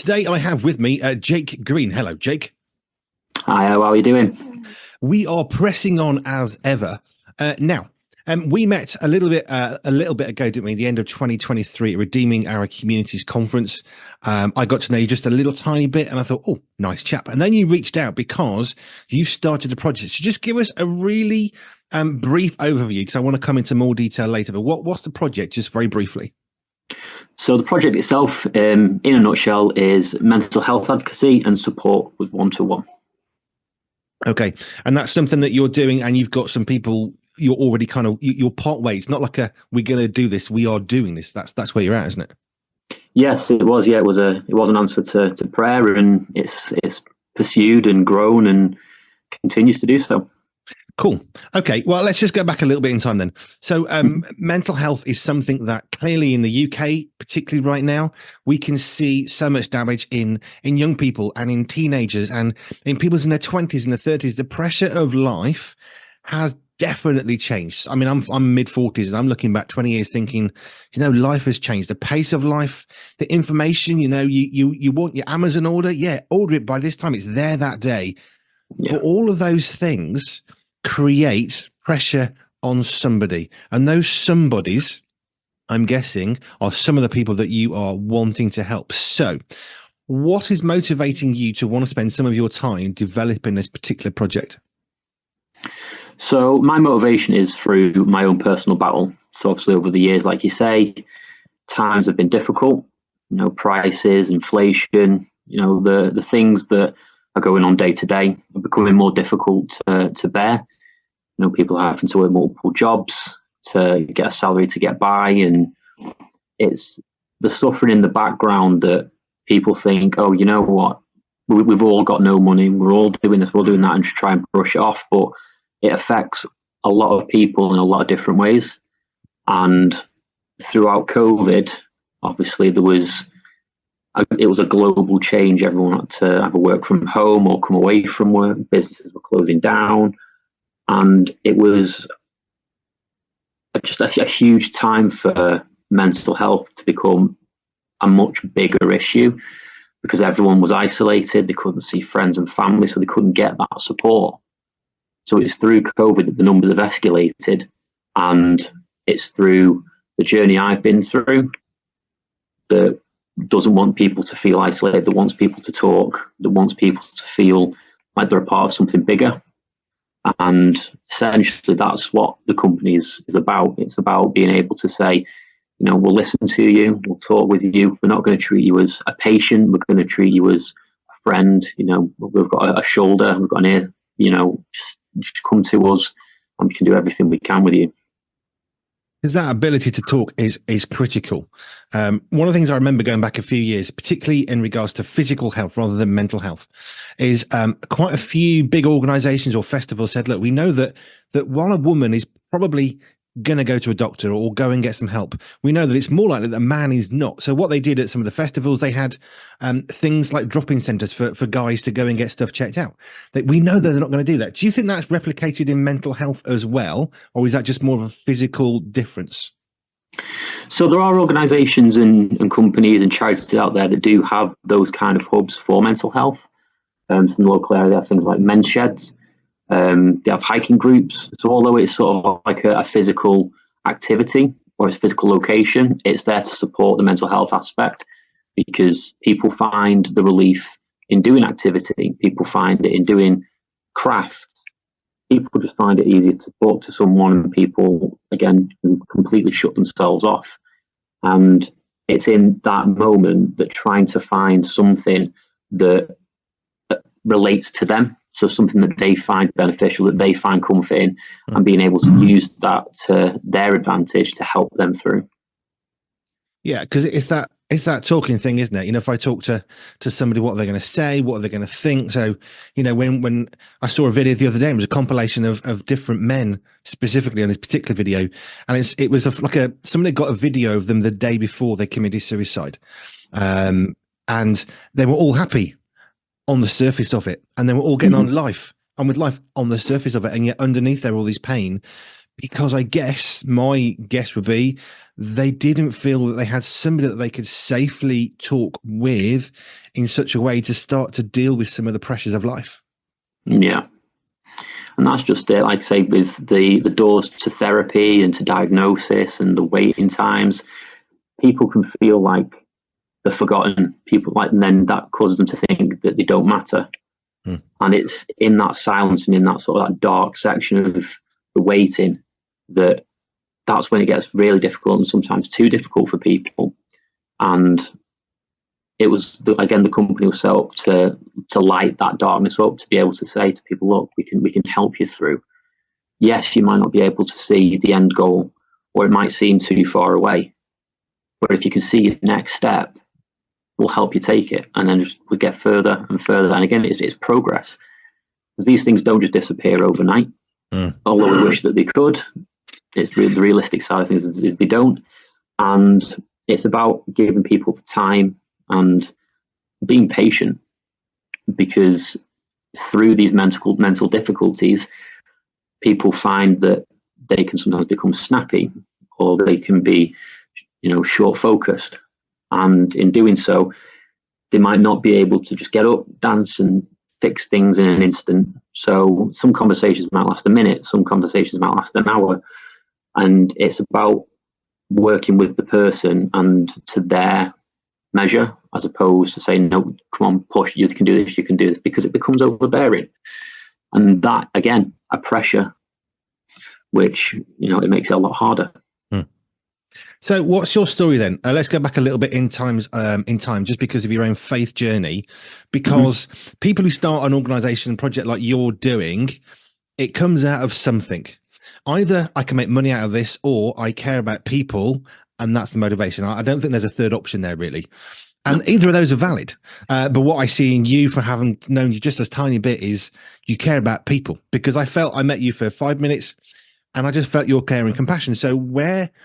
today I have with me Jake Green. Hello, Jake. Hi, how are you doing? We are pressing on as ever. Now, we met a little bit ago, didn't we? At the end of 2023, at Redeeming Our Communities conference. I got to know you just a little tiny bit, and I thought, oh, nice chap. And then you reached out because you started a project. So just give us a really brief overview, because I want to come into more detail later. But what's the project, just very briefly? So the project itself, in a nutshell, is mental health advocacy and support with one-to-one. Okay, and that's something that you're doing, and you've got some people. You're already you're part way. It's not like we're going to do this. We are doing this. That's where you're at, isn't it? Yes, it was. Yeah, it was an answer to prayer, and it's pursued and grown and continues to do so. Cool. Okay. Well, let's just go back a little bit in time then. So mental health is something that clearly in the UK, particularly right now, we can see so much damage in young people and in teenagers and in people in their 20s and their 30s. The pressure of life has definitely changed. I mean, I'm mid 40s and I'm looking back 20 years thinking, life has changed. The pace of life, the information, you want your Amazon order. Yeah, order it by this time. It's there that day. Yeah. But all of those things create pressure on somebody, and those somebodies, I'm guessing, are some of the people that you are wanting to help. So what is motivating you to want to spend some of your time developing this particular project? So my motivation is through my own personal battle. So obviously over the years, like you say, times have been difficult, prices, inflation, the things that are going on day to day are becoming more difficult to bear. People are having to work multiple jobs to get a salary to get by, and it's the suffering in the background that people think, oh, you know what, we've all got no money, we're all doing this, we're all doing that, and just try and brush it off. But it affects a lot of people in a lot of different ways. And throughout COVID, obviously it was a global change. Everyone had to either work from home or come away from work. Businesses were closing down. And it was just a huge time for mental health to become a much bigger issue, because everyone was isolated. They couldn't see friends and family, so they couldn't get that support. So it's through COVID that the numbers have escalated, and it's through the journey I've been through that doesn't want people to feel isolated, that wants people to talk, that wants people to feel like they're a part of something bigger. And essentially, that's what the company is about. It's about being able to say, we'll listen to you, we'll talk with you. We're not going to treat you as a patient. We're going to treat you as a friend. We've got a shoulder, we've got an ear. Just come to us, and we can do everything we can with you. Because that ability to talk is critical. One of the things I remember going back a few years, particularly in regards to physical health rather than mental health, is quite a few big organizations or festivals said, look, we know that while a woman is probably going to go to a doctor or go and get some help, we know that it's more likely that a man is not. So what they did at some of the festivals, they had things like drop-in centers for guys to go and get stuff checked out. We know that they're not going to do that. Do you think that's replicated in mental health as well, or is that just more of a physical difference? So there are organizations and companies and charities out there that do have those kind of hubs for mental health. In the local area, they have things like men's sheds. They have hiking groups. So although it's sort of like a physical activity or a physical location, it's there to support the mental health aspect, because people find the relief in doing activity. People find it in doing crafts. People just find it easier to talk to someone, and people, again, completely shut themselves off. And it's in that moment that trying to find something that relates to them, so something that they find beneficial, that they find comfort in, and being able to use that to their advantage to help them through. Yeah, because it's that talking thing, isn't it? If I talk to somebody, what are they going to say? What are they going to think? So, when I saw a video the other day, it was a compilation of different men specifically on this particular video, and it was somebody got a video of them the day before they committed suicide, and they were all happy on the surface of it, and they were all getting on with life on the surface of it, and yet underneath there all this pain, Because I guess my guess would be they didn't feel that they had somebody that they could safely talk with in such a way to start to deal with some of the pressures of life. Yeah. And that's just it. Like I say, with the doors to therapy and to diagnosis and the waiting times, people can feel like they're forgotten. People like, and then that causes them to think that they don't matter. And it's in that silence and in that sort of that dark section of the waiting that's when it gets really difficult and sometimes too difficult for people. And it was again, the company was set up to light that darkness up, to be able to say to people, look, we can help you through. Yes, you might not be able to see the end goal, or it might seem too far away, but if you can see your next step, we'll help you take it, and then we get further and further. And again, it's progress, because these things don't just disappear overnight. Although we wish that they could, it's the realistic side of things is they don't. And it's about giving people the time and being patient, because through these mental difficulties, people find that they can sometimes become snappy, or they can be, short focused, and in doing so, they might not be able to just get up, dance, and fix things in an instant. So some conversations might last a minute, some conversations might last an hour, and it's about working with the person and to their measure, as opposed to saying, no, come on, push, you can do this, because it becomes overbearing. And that, again, a pressure, which, it makes it a lot harder. So what's your story then? Let's go back a little bit in time, just because of your own faith journey, because people who start an organization and project like you're doing, it comes out of something. Either I can make money out of this, or I care about people, and that's the motivation. I don't think there's a third option there, really. And either of those are valid. But what I see in you, for having known you just a tiny bit, is you care about people, because I met you for 5 minutes and I just felt your care and compassion. So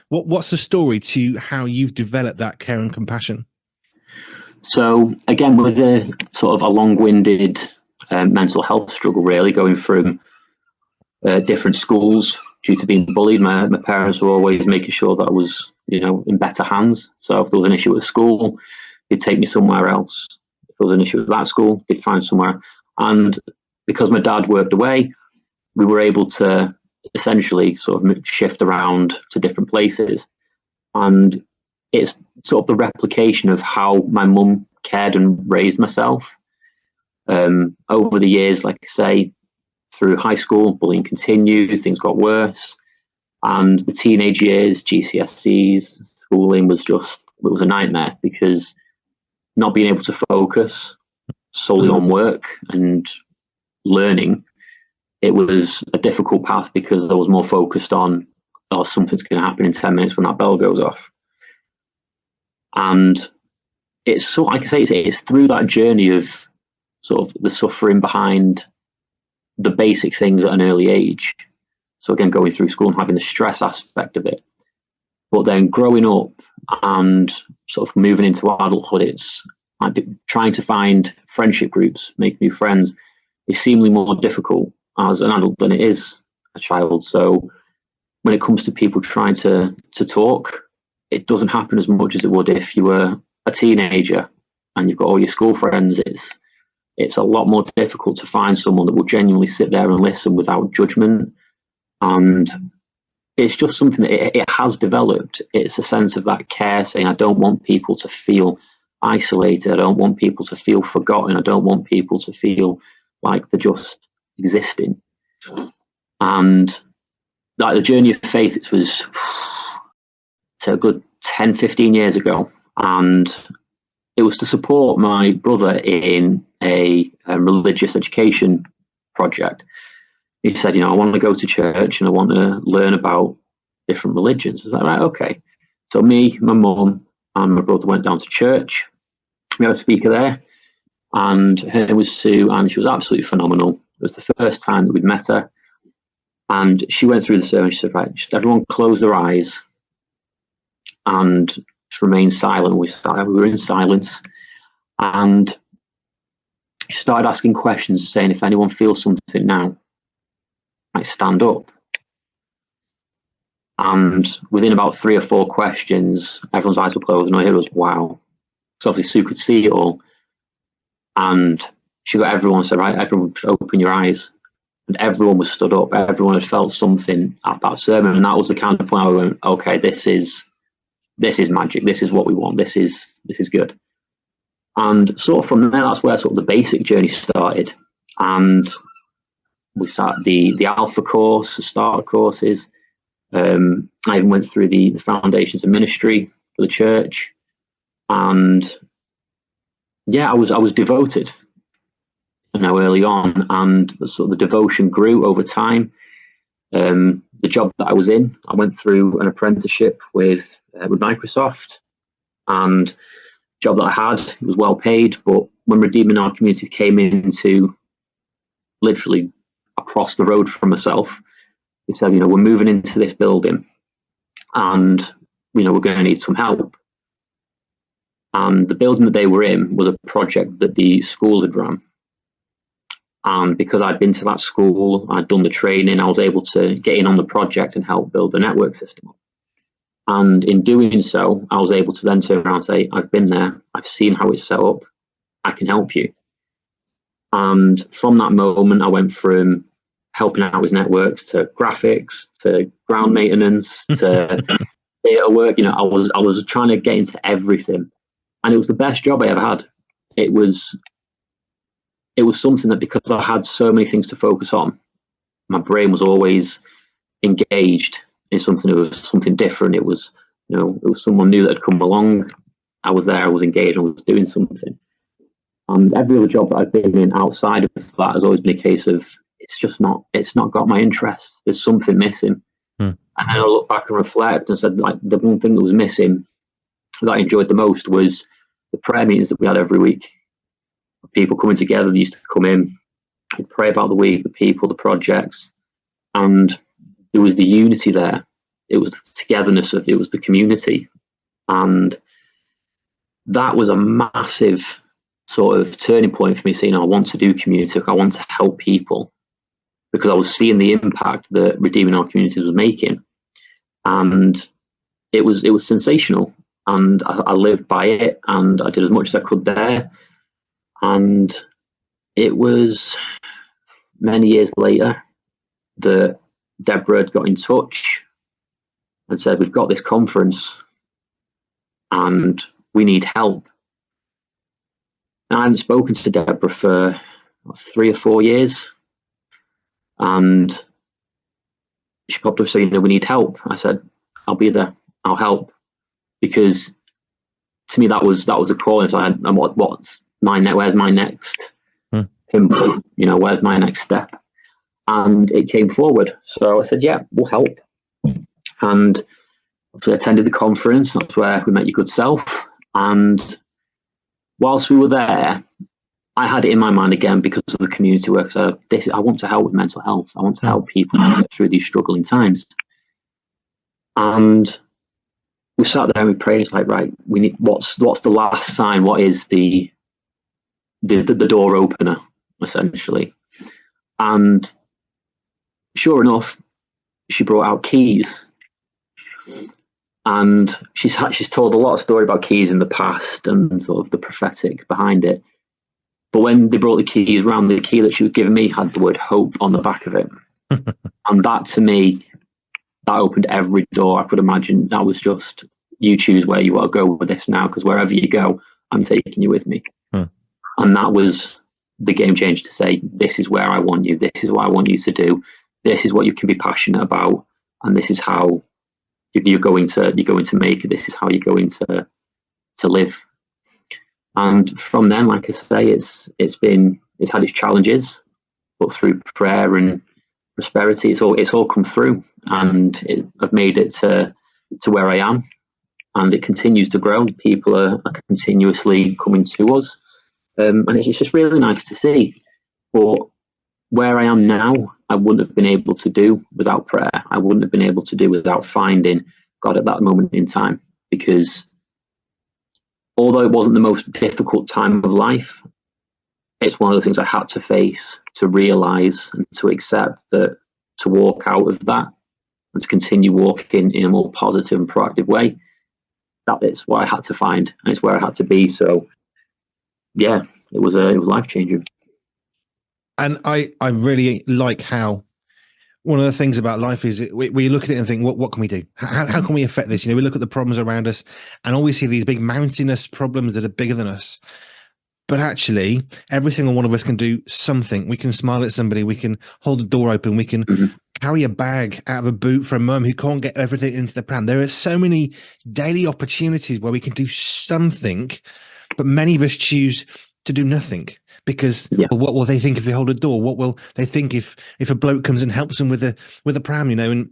what's the story to how you've developed that care and compassion? So again, with a sort of a long-winded mental health struggle, really, going from different schools due to being bullied, my parents were always making sure that I was, in better hands. So if there was an issue at school, they'd take me somewhere else. If there was an issue at that school, they'd find somewhere. And because my dad worked away, we were able to essentially sort of shift around to different places. And it's sort of the replication of how my mum cared and raised myself. Over the years, like I say, through high school, bullying continued, things got worse. And the teenage years, GCSEs, schooling was a nightmare, because not being able to focus solely on work and learning, it was a difficult path, because I was more focused on, oh, something's going to happen in 10 minutes when that bell goes off. And it's so, like I say, it's through that journey of sort of the suffering behind the basic things at an early age. So again, going through school and having the stress aspect of it, but then growing up and sort of moving into adulthood, it's like trying to find friendship groups, make new friends, is seemingly more difficult as an adult than it is a child. So when it comes to people trying to talk, it doesn't happen as much as it would if you were a teenager and you've got all your school friends. It's a lot more difficult to find someone that will genuinely sit there and listen without judgment. And it's just something that it has developed. It's a sense of that care, saying, I don't want people to feel isolated. I don't want people to feel forgotten. I don't want people to feel like they're just existing. And like the journey of faith, it was a good 10, 15 years ago. And it was to support my brother in a religious education project. He said, I want to go to church and I want to learn about different religions. I was like, right, okay. So me, my mum, and my brother went down to church. We had a speaker there, and her name was Sue, and she was absolutely phenomenal. It was the first time that we'd met her. And she went through the sermon. She said, right, just everyone close their eyes and just remain silent. We were in silence. And she started asking questions, saying, if anyone feels something now, might stand up. And within about 3 or 4 questions, everyone's eyes were closed, and I heard was, wow. So obviously Sue could see it all. And she got everyone, said, right, everyone open your eyes. And everyone was stood up. Everyone had felt something at that sermon. And that was the kind of point I went, okay, this is magic. This is what we want. This is good. And sort of from there, that's where sort of the basic journey started. And we started the Alpha course, the starter courses. I even went through the foundations of ministry for the church. And yeah, I was devoted, early on, and sort of the devotion grew over time. The job that I was in, I went through an apprenticeship with Microsoft, and the job that I had was well paid. But when Redeeming Our Communities came into literally across the road from myself, they said, we're moving into this building, and we're going to need some help. And the building that they were in was a project that the school had run. And because I'd been to that school, I'd done the training, I was able to get in on the project and help build the network system. And in doing so, I was able to then turn around and say, I've been there, I've seen how it's set up, I can help you. And from that moment, I went from helping out with networks to graphics, to ground maintenance, to data work. I was trying to get into everything. And it was the best job I ever had. It was something that, because I had so many things to focus on, my brain was always engaged in something. It was something different. It was, it was someone new that had come along. I was there, I was engaged, I was doing something. And every other job that I've been in outside of that has always been a case of, it's not got my interest. There's something missing. And then I look back and reflect and said, like, the one thing that was missing that I enjoyed the most was the prayer meetings that we had every week. People coming together, they used to come in, we'd pray about the week, the people, the projects, and there was the unity there. It was the togetherness it was the community. And that was a massive sort of turning point for me, saying, I want to do community work, I want to help people, because I was seeing the impact that Redeeming Our Communities was making. And it was sensational. And I lived by it, and I did as much as I could there. And it was many years later that Deborah had got in touch and said, we've got this conference and we need help. And I hadn't spoken to Deborah for 3 or 4 years. And she popped up saying, we need help. I said, I'll be there, I'll help. Because to me, that was a calling. So I had, where's my next pinpoint? Where's my next step? And it came forward. So I said, yeah, we'll help. And so I attended the conference. That's where we met your good self. And whilst we were there, I had it in my mind again, because of the community work. So I want to help with mental health. I want to help people get through these struggling times. And we sat there and we prayed. It's like, right, we need, what's the last sign? What is the door opener, essentially? And sure enough, she brought out keys. And she's told a lot of story about keys in the past and sort of the prophetic behind it. But when they brought the keys around, the key that she was giving me had the word hope on the back of it. And that, to me, that opened every door I could imagine. That was just, you choose where you want to go with this now, because wherever you go, I'm taking you with me. And that was the game changer, to say, this is where I want you. This is what I want you to do. This is what you can be passionate about. And this is how you're going to make it. This is how you're going to live. And from then, like I say, it's had its challenges, but through prayer and prosperity, it's all come through, and I've made it to where I am, and it continues to grow. People are continuously coming to us, and it's just really nice to see. But where I am now, I wouldn't have been able to do without prayer. I wouldn't have been able to do without finding God at that moment in time, because although it wasn't the most difficult time of life, it's one of the things I had to face, to realize and to accept that, to walk out of that and to continue walking in a more positive and proactive way. That is what I had to find, and it's where I had to be. So, yeah, it was life changing. And I really like how one of the things about life is we look at it and think, what can we do? How can we affect this? We look at the problems around us and always see these big mountainous problems that are bigger than us. But actually, every single one of us can do something. We can smile at somebody. We can hold a door open. We can carry a bag out of a boot for a mum who can't get everything into the pram. There are so many daily opportunities where we can do something, but many of us choose to do nothing because well, what will they think if we hold a door? What will they think if a bloke comes and helps them with a pram? And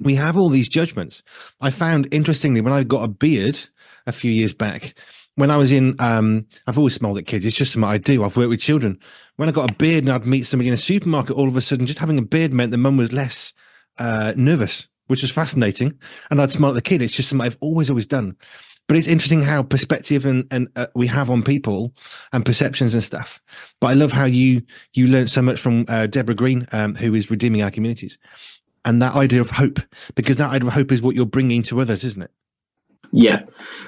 we have all these judgments. I found, interestingly, when I got a beard a few years back, when I was in, I've always smiled at kids. It's just something I do. I've worked with children. When I got a beard and I'd meet somebody in a supermarket, all of a sudden, just having a beard meant the mum was less nervous, which was fascinating. And I'd smile at the kid. It's just something I've always done. But it's interesting how perspective and we have on people and perceptions and stuff. But I love how you learned so much from Deborah Green, who is redeeming our communities, and that idea of hope, because that idea of hope is what you're bringing to others, isn't it? Yeah.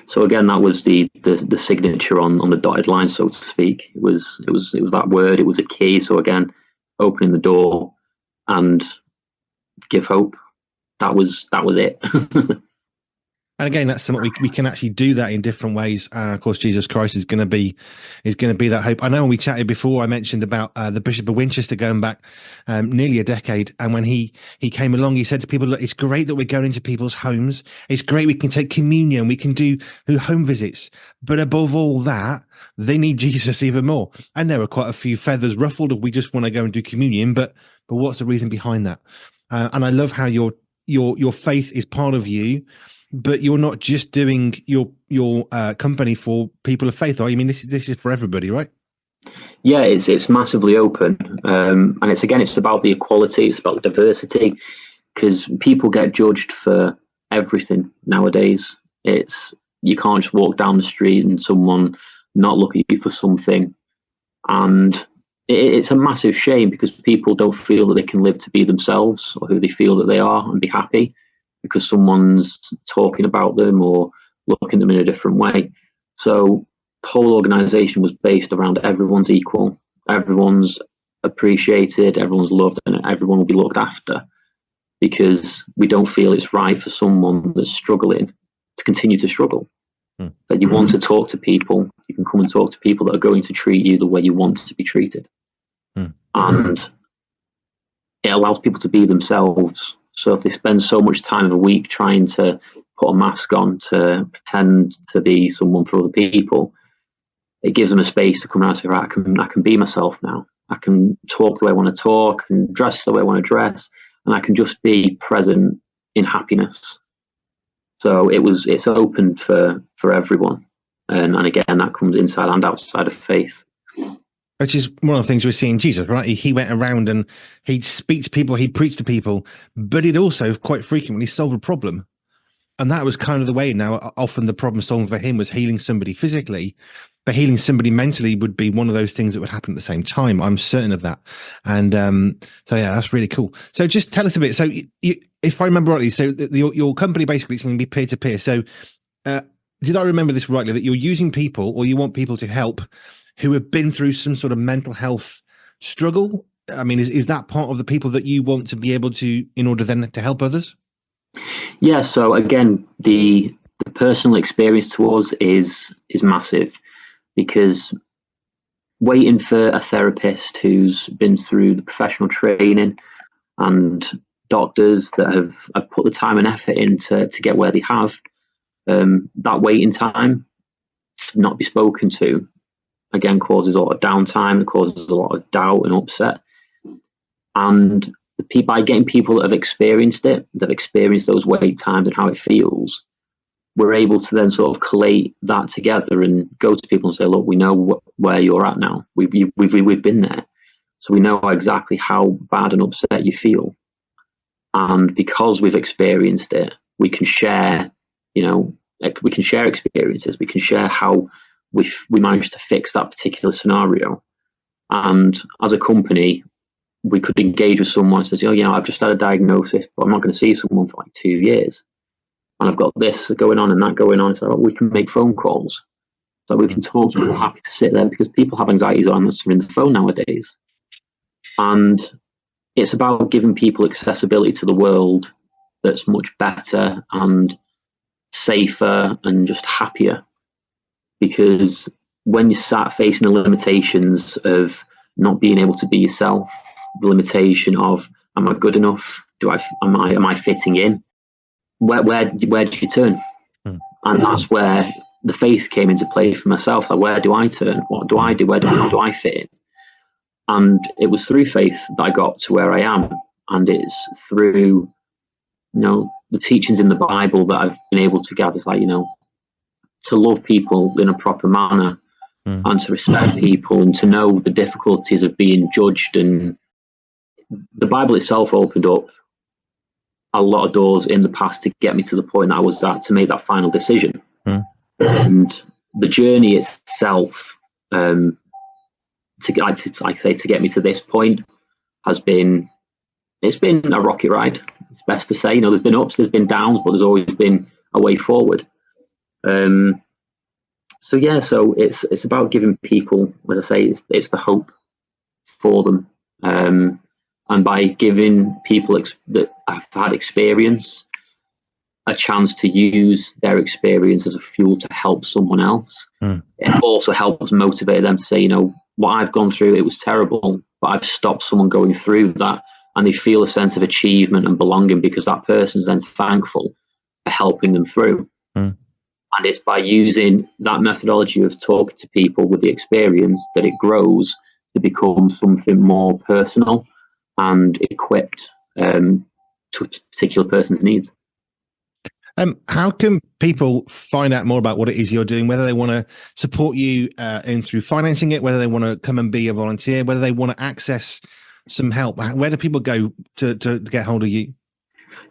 So again, that was the signature on the dotted line, so to speak. It was that word. It was a key. So again, opening the door and give hope. That was it. And again, that's something we can actually do that in different ways. Of course, Jesus Christ is going to be that hope. I know when we chatted before, I mentioned about the Bishop of Winchester going back nearly a decade, and when he came along, he said to people, "Look, it's great that we're going into people's homes. It's great we can take communion, we can do home visits, but above all that, they need Jesus even more." And there are quite a few feathers ruffled if we just want to go and do communion, but what's the reason behind that? And I love how your faith is part of you. But you're not just doing your company for people of faith, are you? I mean, this is for everybody, right? Yeah, it's massively open, and it's about the equality, it's about the diversity, because people get judged for everything nowadays. You can't just walk down the street and someone not look at you for something, and it's a massive shame because people don't feel that they can live to be themselves or who they feel that they are and be happy, because someone's talking about them or looking at them in a different way. So the whole organization was based around everyone's equal, everyone's appreciated, everyone's loved, and everyone will be looked after, because we don't feel it's right for someone that's struggling to continue to struggle. That you want to talk to people, you can come and talk to people that are going to treat you the way you want to be treated. And it allows people to be themselves. So if they spend so much time of the week trying to put a mask on to pretend to be someone for other people, it gives them a space to come out and say, right, I can be myself now. I can talk the way I want to talk and dress the way I want to dress, and I can just be present in happiness. So it's open for everyone. And again, that comes inside and outside of faith. Which is one of the things we're seeing Jesus, right? He went around and he'd speak to people, he'd preach to people, but he'd also quite frequently solve a problem. And that was kind of the way. Now, often the problem solving for him was healing somebody physically, but healing somebody mentally would be one of those things that would happen at the same time. I'm certain of that. And so, yeah, that's really cool. So just tell us a bit. So if I remember rightly, so your company basically is going to be peer-to-peer. So did I remember this rightly, that you're using people, or you want people to help, who have been through some sort of mental health struggle? I mean, is that part of the people that you want to be able to, in order then to help others? Yeah. So again, the personal experience to us is massive, because waiting for a therapist who's been through the professional training and doctors that have put the time and effort in to get where they have, that waiting time to not be spoken to, again, causes a lot of downtime, it causes a lot of doubt and upset. And by getting people that have experienced it, that have experienced those wait times and how it feels, we're able to then sort of collate that together and go to people and say, look, we know where you're at now. We've been there. So we know exactly how bad and upset you feel. And because we've experienced it, we can share, we can share experiences. We can share how we managed to fix that particular scenario. And as a company, we could engage with someone and says, oh, I've just had a diagnosis, but I'm not going to see someone for like 2 years. And I've got this going on and that going on. So we can make phone calls. So we can talk to people, happy to sit there, because people have anxieties on answering the phone nowadays. And it's about giving people accessibility to the world that's much better and safer and just happier. Because when you start facing the limitations of not being able to be yourself, the limitation of, am I good enough? Am I fitting in? Where do you turn? And that's where the faith came into play for myself. Like, where do I turn? What do I do? How do I fit in? And it was through faith that I got to where I am. And it's through, the teachings in the Bible that I've been able to gather. It's like, to love people in a proper manner and to respect people and to know the difficulties of being judged. And the Bible itself opened up a lot of doors in the past to get me to the point that I was at, to make that final decision. And the journey itself, to get me to this point, it's been a rocket ride. It's best to say. There's been ups, there's been downs, but there's always been a way forward. So it's about giving people, as I say, it's the hope for them, and by giving people that have had experience a chance to use their experience as a fuel to help someone else. It also helps motivate them to say, what I've gone through, it was terrible, but I've stopped someone going through that, and they feel a sense of achievement and belonging because that person's then thankful for helping them through. And it's by using that methodology of talking to people with the experience that it grows to become something more personal and equipped to a particular person's needs. How can people find out more about what it is you're doing, whether they want to support you through financing it, whether they want to come and be a volunteer, whether they want to access some help? Where do people go to get hold of you?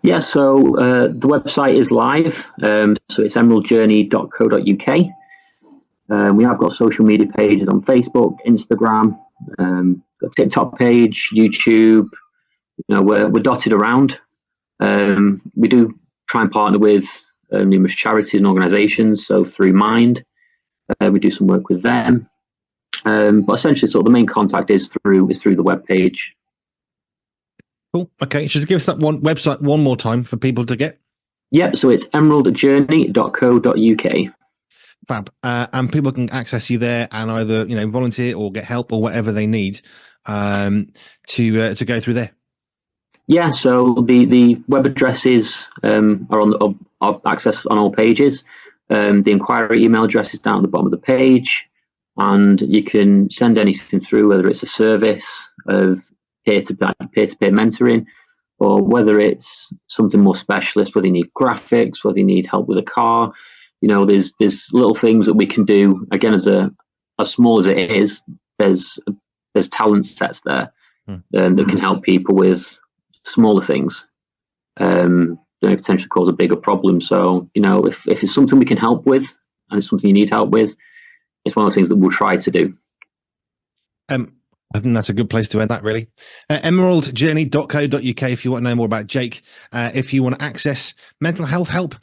Yeah, so the website is live. So it's emeraldjourney.co.uk. We have got social media pages on Facebook, Instagram, got a TikTok page, YouTube. We're dotted around. We do try and partner with numerous charities and organisations. So through Mind, we do some work with them. But essentially, the main contact is through the webpage. Cool. Okay, should you give us that one website one more time for people to get? Yep. So it's emeraldjourney.co.uk. Fab. And people can access you there and either volunteer or get help or whatever they need to go through there. Yeah, so the web addresses are on access on all pages. The inquiry email address is down at the bottom of the page, and you can send anything through, whether it's a service of peer-to-peer mentoring, or whether it's something more specialist, whether you need graphics, whether you need help with a car. There's little things that we can do. Again, as small as it is, there's talent sets there that can help people with smaller things, potentially cause a bigger problem. So, if it's something we can help with and it's something you need help with, it's one of those things that we'll try to do. I think that's a good place to end that, really. Emeraldjourney.co.uk if you want to know more about Jake, if you want to access mental health help,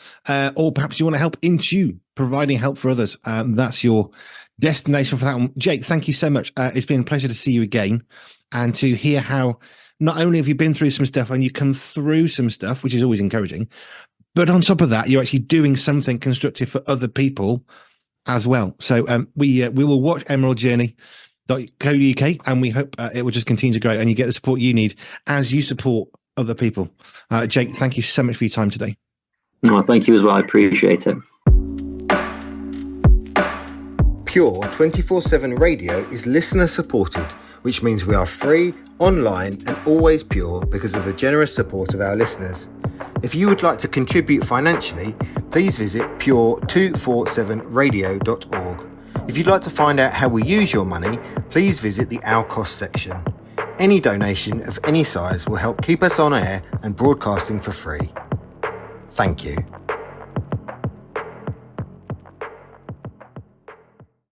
or perhaps you want to help into providing help for others. That's your destination for that one. Jake, thank you so much. It's been a pleasure to see you again and to hear how not only have you been through some stuff and you come through some stuff, which is always encouraging, but on top of that, you're actually doing something constructive for other people as well. So we will watch emeraldjourney.co.uk and we hope it will just continue to grow and you get the support you need as you support other people. Jake, thank you so much for your time today. No, thank you as well. I appreciate it. Pure 24/7 radio is listener supported, which means we are free, online and always pure because of the generous support of our listeners. If you would like to contribute financially, please visit pure247radio.org. If you'd like to find out how we use your money, please visit the Our Cost section. Any donation of any size will help keep us on air and broadcasting for free. Thank you.